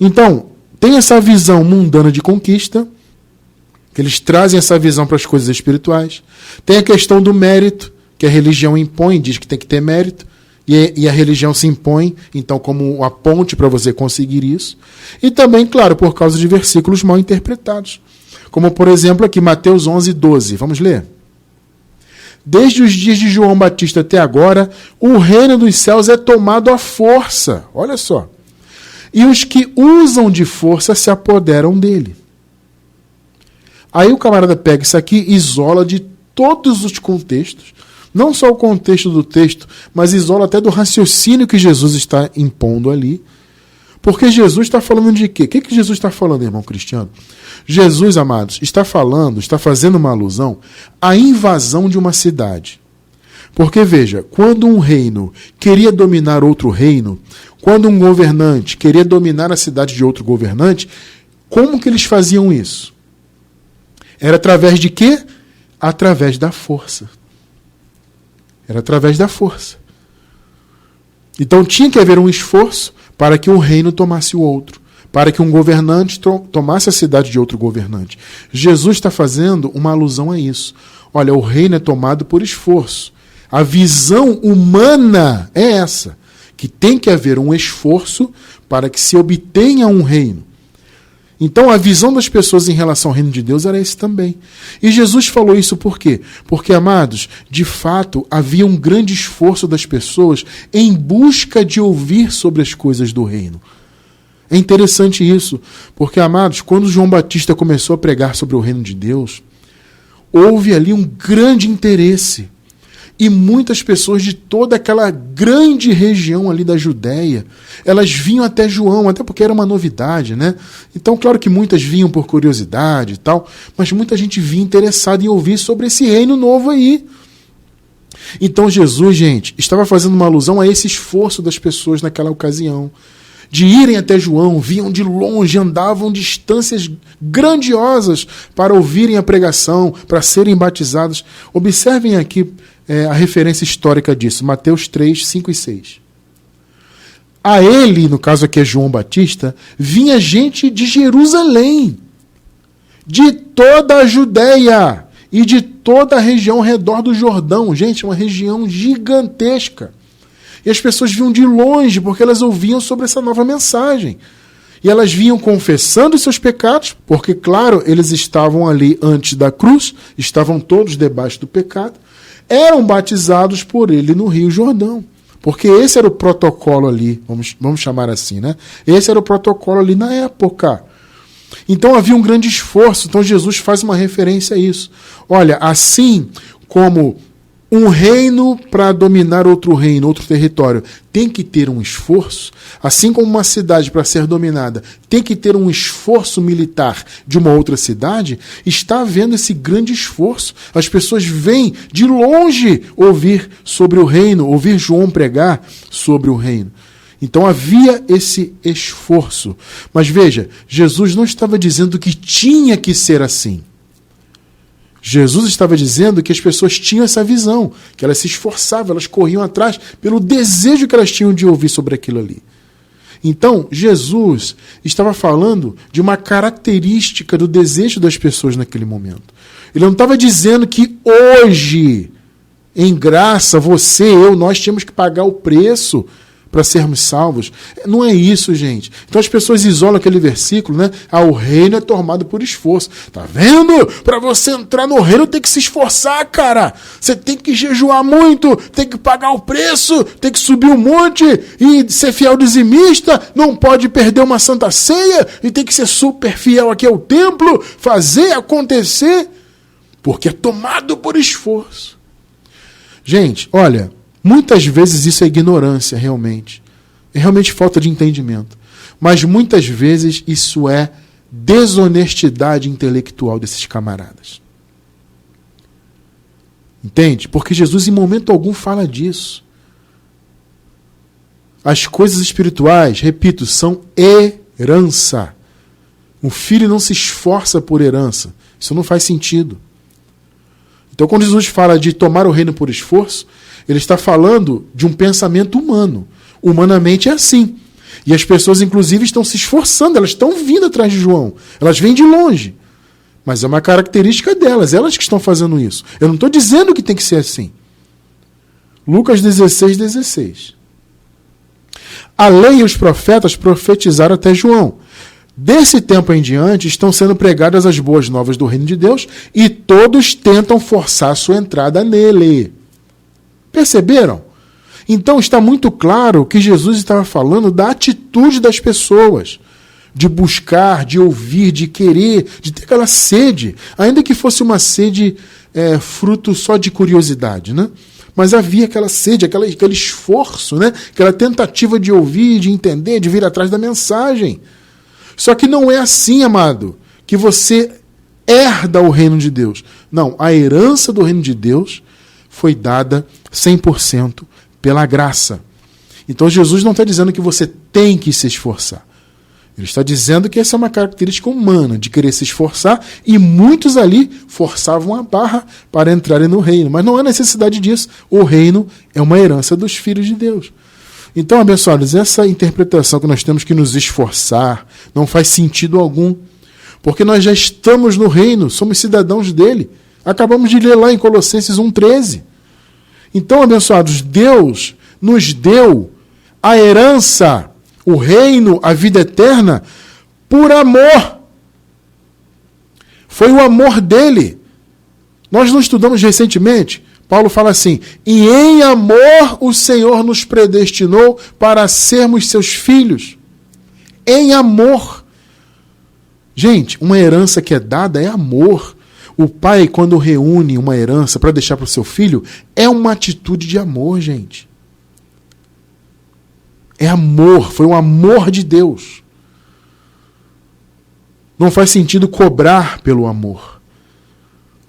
Então, tem essa visão mundana de conquista, que eles trazem essa visão para as coisas espirituais. Tem a questão do mérito, que a religião impõe, diz que tem que ter mérito. E a religião se impõe, então, como a ponte para você conseguir isso. E também, claro, por causa de versículos mal interpretados. Como, por exemplo, aqui, Mateus 11:12. Vamos ler? Desde os dias de João Batista até agora, o reino dos céus é tomado à força. Olha só. E os que usam de força se apoderam dele. Aí o camarada pega isso aqui, isola de todos os contextos, não só o contexto do texto, mas isola até do raciocínio que Jesus está impondo ali. Porque Jesus está falando de quê? O que Jesus está falando, irmão Cristiano? Jesus, amados, está fazendo uma alusão à invasão de uma cidade. Porque, veja, quando um reino queria dominar outro reino, quando um governante queria dominar a cidade de outro governante, como que eles faziam isso? Era através de quê? Através da força. Era através da força. Então tinha que haver um esforço para que um reino tomasse o outro, para que um governante tomasse a cidade de outro governante. Jesus está fazendo uma alusão a isso. Olha, o reino é tomado por esforço. A visão humana é essa, que tem que haver um esforço para que se obtenha um reino. Então a visão das pessoas em relação ao reino de Deus era esse também. E Jesus falou isso por quê? Porque, amados, de fato havia um grande esforço das pessoas em busca de ouvir sobre as coisas do reino. É interessante isso, porque, amados, quando João Batista começou a pregar sobre o reino de Deus, houve ali um grande interesse. E muitas pessoas de toda aquela grande região ali da Judéia, elas vinham até João, até porque era uma novidade, né? Então, claro que muitas vinham por curiosidade e tal, mas muita gente vinha interessada em ouvir sobre esse reino novo aí. Então, Jesus, gente, estava fazendo uma alusão a esse esforço das pessoas naquela ocasião. De irem até João, vinham de longe, andavam distâncias grandiosas para ouvirem a pregação, para serem batizados. Observem aqui a referência histórica disso, Mateus 3, 5 e 6. A ele, no caso aqui é João Batista, vinha gente de Jerusalém, de toda a Judéia e de toda a região ao redor do Jordão. Gente, uma região gigantesca. E as pessoas vinham de longe porque elas ouviam sobre essa nova mensagem. E elas vinham confessando os seus pecados, porque, claro, eles estavam ali antes da cruz, estavam todos debaixo do pecado, eram batizados por ele no Rio Jordão. Porque esse era o protocolo ali, vamos chamar assim, né? Esse era o protocolo ali na época. Então havia um grande esforço. Então Jesus faz uma referência a isso. Olha, assim como um reino para dominar outro reino, outro território, tem que ter um esforço, assim como uma cidade para ser dominada tem que ter um esforço militar de uma outra cidade, está havendo esse grande esforço. As pessoas vêm de longe ouvir sobre o reino, ouvir João pregar sobre o reino. Então havia esse esforço. Mas veja, Jesus não estava dizendo que tinha que ser assim. Jesus estava dizendo que as pessoas tinham essa visão, que elas se esforçavam, elas corriam atrás pelo desejo que elas tinham de ouvir sobre aquilo ali. Então, Jesus estava falando de uma característica do desejo das pessoas naquele momento. Ele não estava dizendo que hoje, em graça, você, eu, nós tínhamos que pagar o preço para sermos salvos. Não é isso, gente. Então as pessoas isolam aquele versículo, né? O reino é tomado por esforço. Tá vendo? Para você entrar no reino tem que se esforçar, cara. Você tem que jejuar muito, tem que pagar o preço, tem que subir um monte e ser fiel dizimista, não pode perder uma santa ceia e tem que ser super fiel aqui ao templo, fazer acontecer, porque é tomado por esforço. Gente, olha, muitas vezes isso é ignorância, realmente. É realmente falta de entendimento. Mas muitas vezes isso é desonestidade intelectual desses camaradas. Entende? Porque Jesus em momento algum fala disso. As coisas espirituais, repito, são herança. Um filho não se esforça por herança. Isso não faz sentido. Então quando Jesus fala de tomar o reino por esforço, ele está falando de um pensamento humano. Humanamente é assim. E as pessoas, inclusive, estão se esforçando, elas estão vindo atrás de João. Elas vêm de longe. Mas é uma característica delas, elas que estão fazendo isso. Eu não estou dizendo que tem que ser assim. Lucas 16, 16. A lei e os profetas profetizaram até João. Desse tempo em diante estão sendo pregadas as boas novas do reino de Deus e todos tentam forçar a sua entrada nele. Perceberam? Então está muito claro que Jesus estava falando da atitude das pessoas. de buscar, de ouvir, de querer, de ter aquela sede, ainda que fosse uma sede fruto só de curiosidade, né? Mas havia aquela sede, aquele esforço, né? Aquela tentativa de ouvir, de entender, de vir atrás da mensagem. Só que não é assim, amado, que você herda o reino de Deus. Não, a herança do reino de Deus foi dada 100% pela graça. Então Jesus não está dizendo que você tem que se esforçar. Ele está dizendo que essa é uma característica humana, de querer se esforçar, e muitos ali forçavam a barra para entrarem no reino. Mas não há necessidade disso. O reino é uma herança dos filhos de Deus. Então, abençoados, essa interpretação que nós temos que nos esforçar não faz sentido algum. Porque nós já estamos no reino, somos cidadãos dele. Acabamos de ler lá em Colossenses 1,13. Então, abençoados, Deus nos deu a herança, o reino, a vida eterna, por amor. Foi o amor dele. Nós não estudamos recentemente? Paulo fala assim: e em amor o Senhor nos predestinou para sermos seus filhos. Em amor. Gente, uma herança que é dada é amor. O pai, quando reúne uma herança para deixar para o seu filho, é uma atitude de amor, gente. É amor, foi o amor de Deus. Não faz sentido cobrar pelo amor.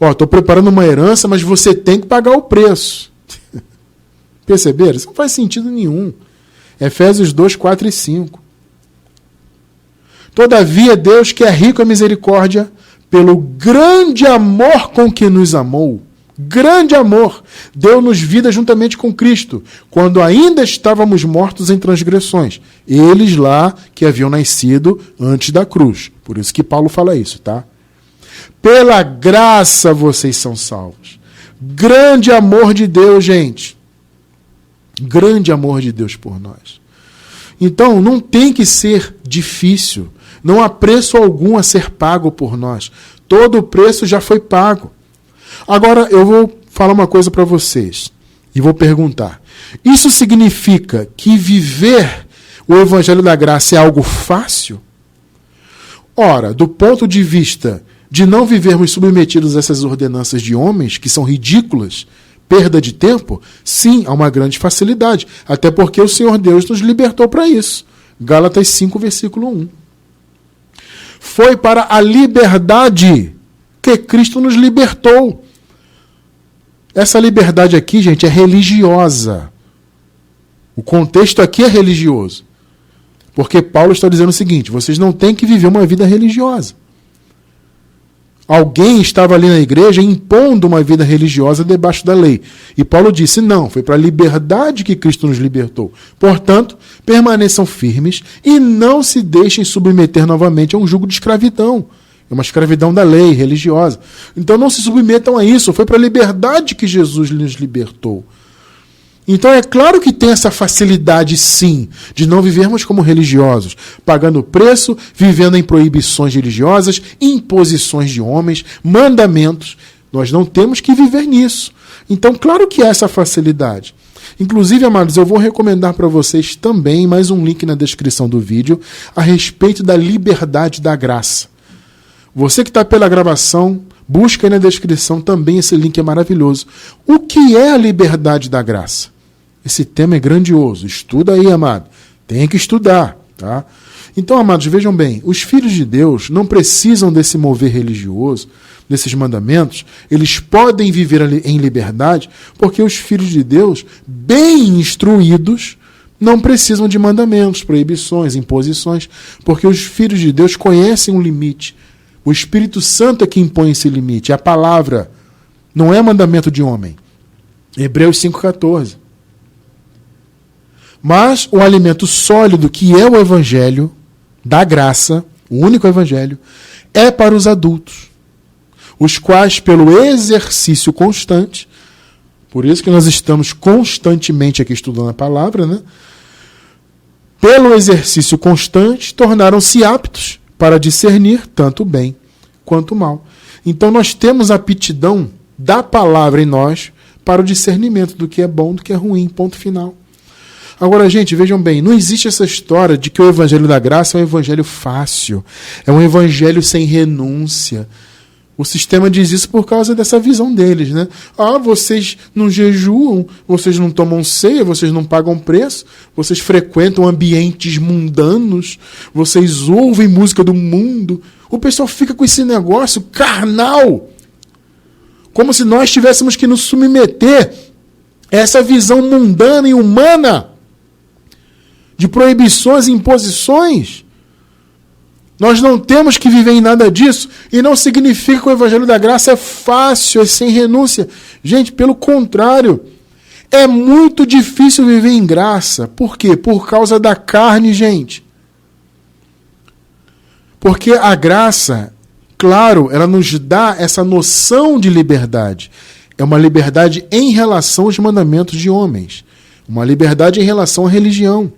Estou preparando uma herança, mas você tem que pagar o preço. Perceberam? Isso não faz sentido nenhum. Efésios 2, 4 e 5. Todavia, Deus, que é rico em misericórdia, pelo grande amor com que nos amou, grande amor, deu-nos vida juntamente com Cristo, quando ainda estávamos mortos em transgressões. Eles lá que haviam nascido antes da cruz. Por isso que Paulo fala isso, tá? Pela graça vocês são salvos. Grande amor de Deus, gente. Grande amor de Deus por nós. Então, não tem que ser difícil. Não há preço algum a ser pago por nós. Todo o preço já foi pago. Agora, eu vou falar uma coisa para vocês. E vou perguntar. Isso significa que viver o Evangelho da Graça é algo fácil? Ora, do ponto de vista de não vivermos submetidos a essas ordenanças de homens, que são ridículas, perda de tempo, sim, há uma grande facilidade. Até porque o Senhor Deus nos libertou para isso. Gálatas 5, versículo 1. Foi para a liberdade que Cristo nos libertou. Essa liberdade aqui, gente, é religiosa. O contexto aqui é religioso. Porque Paulo está dizendo o seguinte: vocês não têm que viver uma vida religiosa. Alguém estava ali na igreja impondo uma vida religiosa debaixo da lei. E Paulo disse: não, foi para a liberdade que Cristo nos libertou. Portanto, permaneçam firmes e não se deixem submeter novamente a um jugo de escravidão. É uma escravidão da lei religiosa. Então não se submetam a isso. Foi para a liberdade que Jesus nos libertou. Então é claro que tem essa facilidade, sim, de não vivermos como religiosos, pagando preço, vivendo em proibições religiosas, imposições de homens, mandamentos. Nós não temos que viver nisso. Então, claro que há essa facilidade. Inclusive, amados, eu vou recomendar para vocês também mais um link na descrição do vídeo a respeito da liberdade da graça. Você que está pela gravação, busca aí na descrição também, esse link é maravilhoso. O que é a liberdade da graça? Esse tema é grandioso. Estuda aí, amado. Tem que estudar, tá? Então, amados, vejam bem, os filhos de Deus não precisam desse mover religioso, desses mandamentos. Eles podem viver em liberdade, porque os filhos de Deus, bem instruídos, não precisam de mandamentos, proibições, imposições, porque os filhos de Deus conhecem um limite. O Espírito Santo é que impõe esse limite. É a palavra, não é mandamento de homem. Hebreus 5,14. Mas o alimento sólido, que é o Evangelho da graça, o único Evangelho, é para os adultos, os quais, pelo exercício constante, por isso que nós estamos constantemente aqui estudando a palavra, né? Pelo exercício constante, tornaram-se aptos para discernir tanto o bem quanto o mal. Então nós temos a aptidão da palavra em nós para o discernimento do que é bom, do que é ruim, ponto final. Agora, gente, vejam bem, não existe essa história de que o evangelho da graça é um evangelho fácil, é um evangelho sem renúncia. O sistema diz isso por causa dessa visão deles, né? Vocês não jejuam, vocês não tomam ceia, vocês não pagam preço, vocês frequentam ambientes mundanos, vocês ouvem música do mundo. O pessoal fica com esse negócio carnal, como se nós tivéssemos que nos submeter a essa visão mundana e humana de proibições e imposições. Nós não temos que viver em nada disso, e não significa que o evangelho da graça é fácil, é sem renúncia. Gente, pelo contrário, é muito difícil viver em graça. Por quê? Por causa da carne, gente. Porque a graça, claro, ela nos dá essa noção de liberdade. É uma liberdade em relação aos mandamentos de homens. Uma liberdade em relação à religião.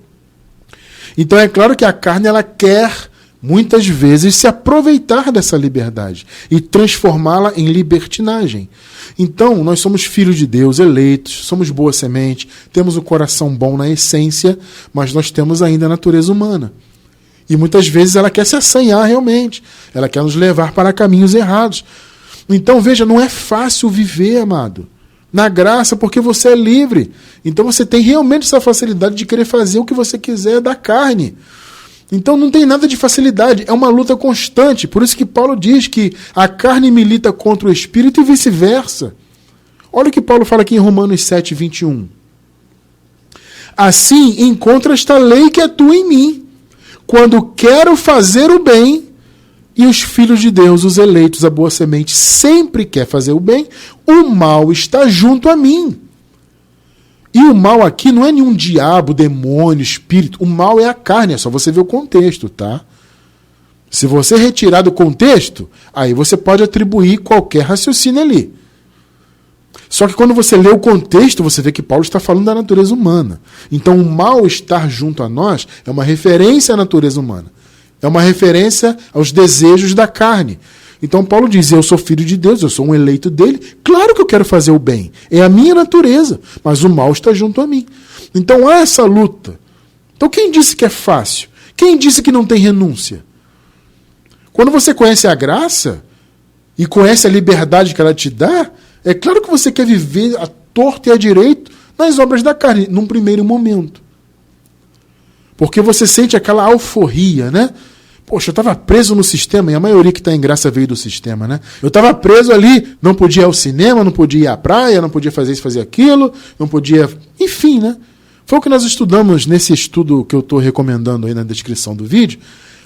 Então é claro que a carne, ela quer muitas vezes se aproveitar dessa liberdade e transformá-la em libertinagem. Então, nós somos filhos de Deus, eleitos, somos boa semente, temos o coração bom na essência, mas nós temos ainda a natureza humana. E muitas vezes ela quer se assanhar realmente, ela quer nos levar para caminhos errados. Então, veja, não é fácil viver, amado, na graça, porque você é livre. Então você tem realmente essa facilidade de querer fazer o que você quiser da carne. Então não tem nada de facilidade, é uma luta constante. Por isso que Paulo diz que a carne milita contra o espírito e vice-versa. Olha o que Paulo fala aqui em Romanos 7, 21. Assim, encontra esta lei que atua em mim, quando quero fazer o bem, e os filhos de Deus, os eleitos, a boa semente, sempre quer fazer o bem, o mal está junto a mim. E o mal aqui não é nenhum diabo, demônio, espírito. O mal é a carne, é só você ver o contexto, tá? Se você retirar do contexto, aí você pode atribuir qualquer raciocínio ali. Só que quando você lê o contexto, você vê que Paulo está falando da natureza humana. Então o mal estar junto a nós é uma referência à natureza humana. É uma referência aos desejos da carne. Então Paulo diz, eu sou filho de Deus, eu sou um eleito dele, claro que eu quero fazer o bem, é a minha natureza, mas o mal está junto a mim. Então há essa luta. Então quem disse que é fácil? Quem disse que não tem renúncia? Quando você conhece a graça e conhece a liberdade que ela te dá, é claro que você quer viver a torto e a direito nas obras da carne, num primeiro momento. Porque você sente aquela alforria, né? Poxa, eu estava preso no sistema, e a maioria que está em graça veio do sistema, né? Eu estava preso ali, não podia ir ao cinema, não podia ir à praia, não podia fazer isso, fazer aquilo, não podia... Enfim, né? Foi o que nós estudamos nesse estudo que eu estou recomendando aí na descrição do vídeo,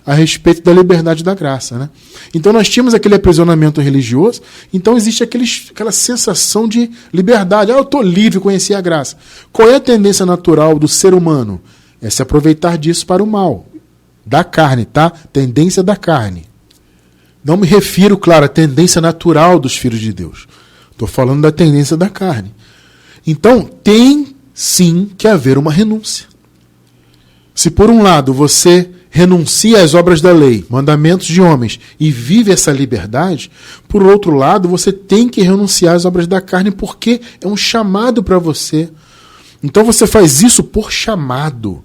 a respeito da liberdade da graça, né? Então nós tínhamos aquele aprisionamento religioso, então existe aquela sensação de liberdade. Eu estou livre, conheci a graça. Qual é a tendência natural do ser humano? É se aproveitar disso para o mal. Da carne, tá? Tendência da carne. Não me refiro, claro, à tendência natural dos filhos de Deus. Estou falando da tendência da carne. Então, tem sim que haver uma renúncia. Se por um lado você renuncia às obras da lei, mandamentos de homens, e vive essa liberdade, por outro lado você tem que renunciar às obras da carne, porque é um chamado para você. Então você faz isso por chamado.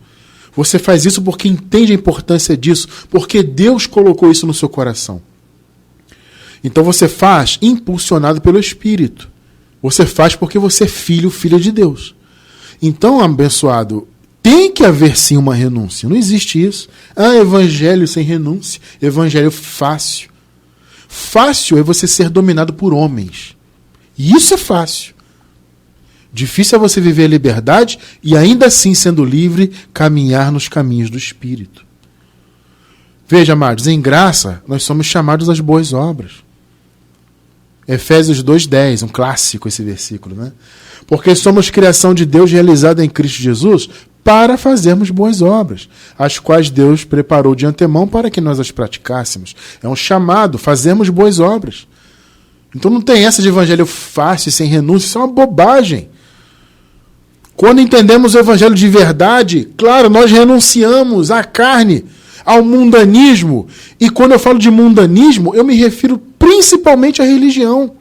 Você faz isso porque entende a importância disso, porque Deus colocou isso no seu coração. Então você faz impulsionado pelo Espírito. Você faz porque você é filho, filha de Deus. Então, abençoado, tem que haver sim uma renúncia. Não existe isso. Evangelho sem renúncia. Evangelho fácil. Fácil é você ser dominado por homens. E isso é fácil. Difícil é você viver a liberdade e ainda assim, sendo livre, caminhar nos caminhos do Espírito. Veja, amados, em graça nós somos chamados às boas obras. Efésios 2:10, um clássico esse versículo, né? Porque somos criação de Deus realizada em Cristo Jesus para fazermos boas obras, as quais Deus preparou de antemão para que nós as praticássemos. É um chamado, fazermos boas obras. Então não tem essa de evangelho fácil, sem renúncia, isso é uma bobagem. Quando entendemos o evangelho de verdade, claro, nós renunciamos à carne, ao mundanismo. E quando eu falo de mundanismo, eu me refiro principalmente à religião.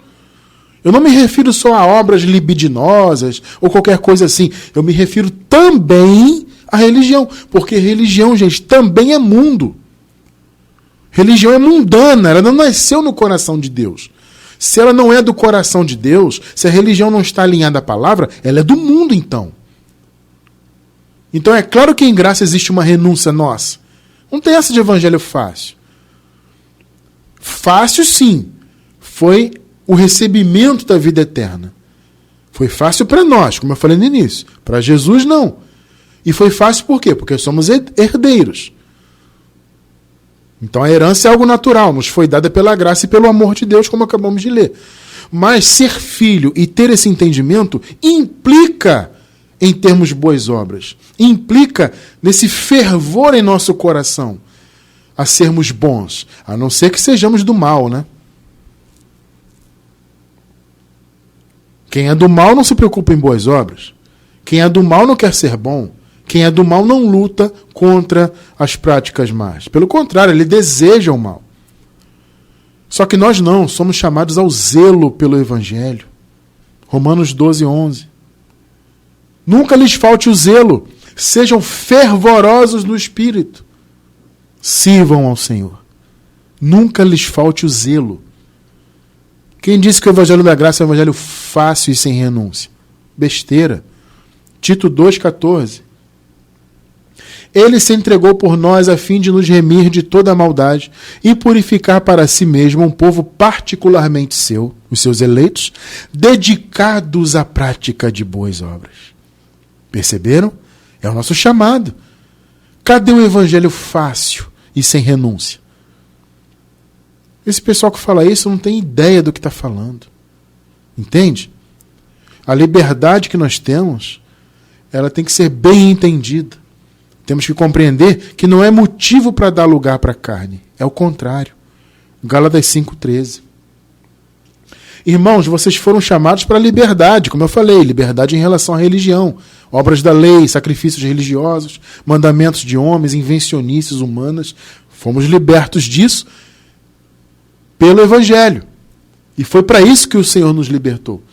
Eu não me refiro só a obras libidinosas ou qualquer coisa assim. Eu me refiro também à religião. Porque religião, gente, também é mundo. Religião é mundana, ela não nasceu no coração de Deus. Se ela não é do coração de Deus, se a religião não está alinhada à palavra, ela é do mundo, então. Então é claro que em graça existe uma renúncia nossa. Não tem essa de evangelho fácil. Fácil, sim, foi o recebimento da vida eterna. Foi fácil para nós, como eu falei no início. Para Jesus, não. E foi fácil por quê? Porque somos herdeiros. Então a herança é algo natural, nos foi dada pela graça e pelo amor de Deus, como acabamos de ler. Mas ser filho e ter esse entendimento implica em termos boas obras. Implica nesse fervor em nosso coração a sermos bons, a não ser que sejamos do mal, né? Quem é do mal não se preocupa em boas obras. Quem é do mal não quer ser bom. Quem é do mal não luta contra as práticas más. Pelo contrário, ele deseja o mal. Só que nós não, somos chamados ao zelo pelo Evangelho. Romanos 12, 11. Nunca lhes falte o zelo. Sejam fervorosos no Espírito. Sirvam ao Senhor. Nunca lhes falte o zelo. Quem disse que o Evangelho da Graça é um evangelho fácil e sem renúncia? Besteira. Tito 2,14. Ele se entregou por nós a fim de nos remir de toda a maldade e purificar para si mesmo um povo particularmente seu, os seus eleitos, dedicados à prática de boas obras. Perceberam? É o nosso chamado. Cadê o evangelho fácil e sem renúncia? Esse pessoal que fala isso não tem ideia do que está falando. Entende? A liberdade que nós temos, ela tem que ser bem entendida. Temos que compreender que não é motivo para dar lugar para a carne. É o contrário. Gálatas 5,13. Irmãos, vocês foram chamados para a liberdade, como eu falei, liberdade em relação à religião. Obras da lei, sacrifícios religiosos, mandamentos de homens, invencionices humanas. Fomos libertos disso pelo Evangelho. E foi para isso que o Senhor nos libertou.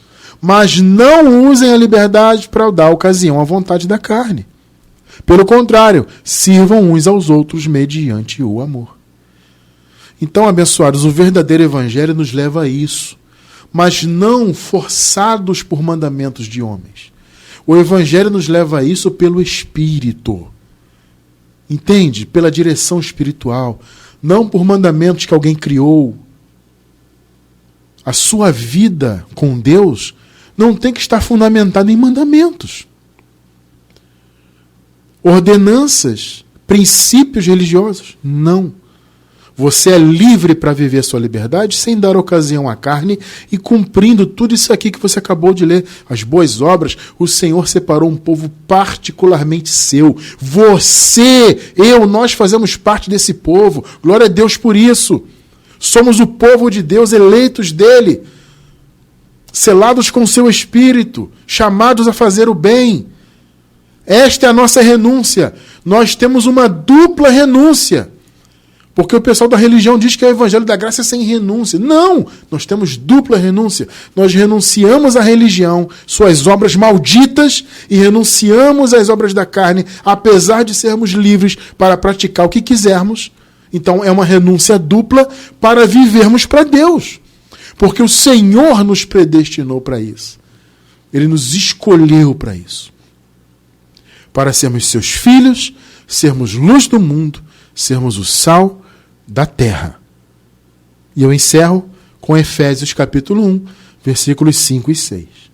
Mas não usem a liberdade para dar ocasião à vontade da carne. Pelo contrário, sirvam uns aos outros mediante o amor. Então, abençoados, o verdadeiro evangelho nos leva a isso, mas não forçados por mandamentos de homens. O evangelho nos leva a isso pelo Espírito. Entende? Pela direção espiritual, não por mandamentos que alguém criou. A sua vida com Deus não tem que estar fundamentada em mandamentos. Ordenanças, princípios religiosos? Não. Você é livre para viver a sua liberdade sem dar ocasião à carne e cumprindo tudo isso aqui que você acabou de ler. As boas obras, o Senhor separou um povo particularmente seu. Você, eu, nós fazemos parte desse povo. Glória a Deus por isso. Somos o povo de Deus, eleitos dele, selados com seu Espírito, chamados a fazer o bem. Esta é a nossa renúncia. Nós temos uma dupla renúncia. Porque o pessoal da religião diz que o evangelho da graça é sem renúncia. Não! Nós temos dupla renúncia. Nós renunciamos à religião, suas obras malditas, e renunciamos às obras da carne, apesar de sermos livres para praticar o que quisermos. Então é uma renúncia dupla para vivermos para Deus. Porque o Senhor nos predestinou para isso. Ele nos escolheu para isso. Para sermos seus filhos, sermos luz do mundo, sermos o sal da terra. E eu encerro com Efésios capítulo 1, versículos 5 e 6.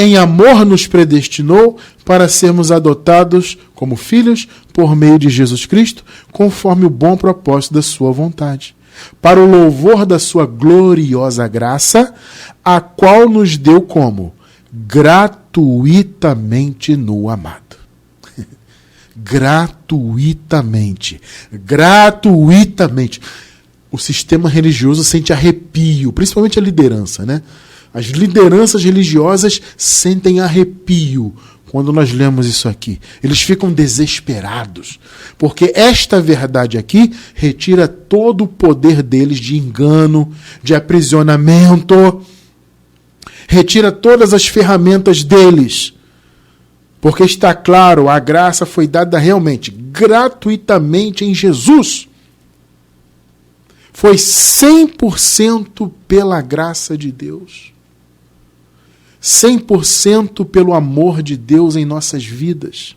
Em amor nos predestinou para sermos adotados como filhos por meio de Jesus Cristo, conforme o bom propósito da sua vontade, para o louvor da sua gloriosa graça, a qual nos deu como? Gratuitamente no amado. Gratuitamente. Gratuitamente. O sistema religioso sente arrepio, principalmente a liderança, né? As lideranças religiosas sentem arrepio quando nós lemos isso aqui. Eles ficam desesperados, porque esta verdade aqui retira todo o poder deles de engano, de aprisionamento. retira todas as ferramentas deles. Porque está claro, a graça foi dada realmente, gratuitamente em Jesus. Foi 100% pela graça de Deus. 100% pelo amor de Deus em nossas vidas.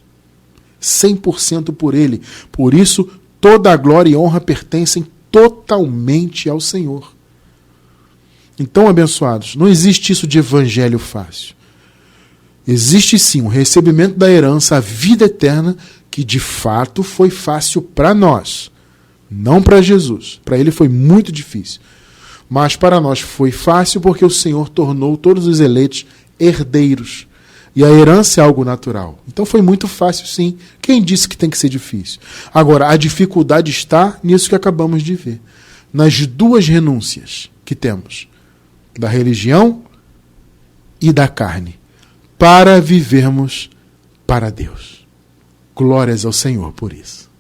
100% por Ele. Por isso, toda a glória e honra pertencem totalmente ao Senhor. Então, abençoados, não existe isso de evangelho fácil. Existe sim o recebimento da herança, a vida eterna, que de fato foi fácil para nós, não para Jesus. Para ele foi muito difícil. Mas para nós foi fácil porque o Senhor tornou todos os eleitos herdeiros. E a herança é algo natural. Então foi muito fácil sim. Quem disse que tem que ser difícil? Agora, a dificuldade está nisso que acabamos de ver. Nas duas renúncias que temos. Da religião e da carne. Para vivermos para Deus. Glórias ao Senhor por isso.